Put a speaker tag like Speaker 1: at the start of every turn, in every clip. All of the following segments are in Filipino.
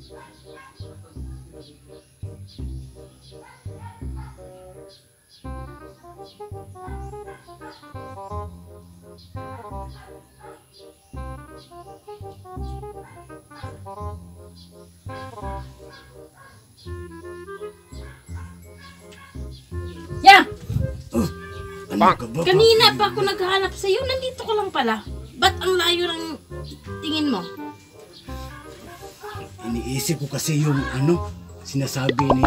Speaker 1: Ya!
Speaker 2: Ano ka ba?
Speaker 1: Kanina pa ako naghahanap sa iyo. Nandito ka lang pala. Ba't ang layo ng tingin mo?
Speaker 2: Iniisip ko kasi yung sinasabi ni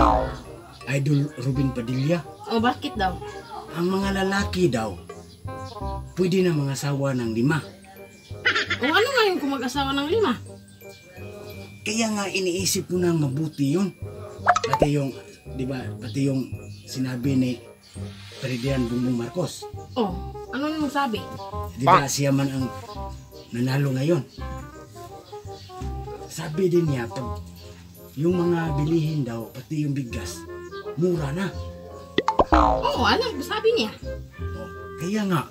Speaker 2: Idol Ruben Padilla.
Speaker 1: O bakit daw?
Speaker 2: Ang mga lalaki daw, pwede na mga asawa ng 5.
Speaker 1: O ano ngayon kung mag-asawa ng 5?
Speaker 2: Kaya nga iniisip ko nang mabuti yun. Pati yung, di ba, pati yung sinabi ni Ferdinand Bongbong Marcos.
Speaker 1: Oh, ano nung sabi?
Speaker 2: Di ba siya man ang nanalo ngayon? Sabi din niya, pag yung mga bilihin daw, pati yung bigas, mura na.
Speaker 1: Oo, alam ko, sabi niya.
Speaker 2: Oh, kaya nga,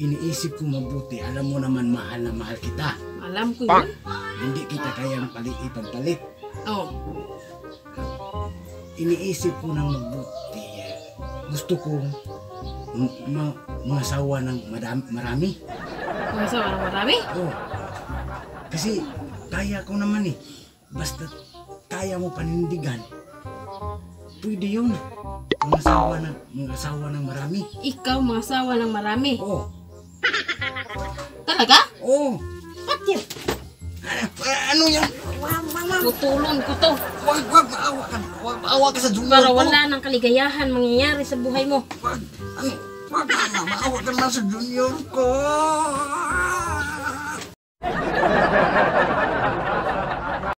Speaker 2: iniisip ko mabuti. Alam mo naman, mahal na mahal kita.
Speaker 1: Alam ko yun.
Speaker 2: Hindi kita kayang ipagpalit.
Speaker 1: Oo.
Speaker 2: Iniisip ko ng mabuti. Gusto ko mga asawa ng marami.
Speaker 1: Mga asawa ng marami?
Speaker 2: Oh. Kasi kaya ko naman eh. Basta kaya mo panindigan. Pwede yun. Mga asawa ng marami.
Speaker 1: Ikaw, mga asawa ng marami?
Speaker 2: Oh.
Speaker 1: Talaga?
Speaker 2: Oh.
Speaker 1: Ba't yan?
Speaker 2: Ano yan?
Speaker 1: Tutulon ko to.
Speaker 2: Wag, maawa ka. Wag, maawa ka sa junior
Speaker 1: Para
Speaker 2: ko.
Speaker 1: wala ng kaligayahan mangyayari sa buhay mo.
Speaker 2: Wag, maawa ka naman sa junior ko.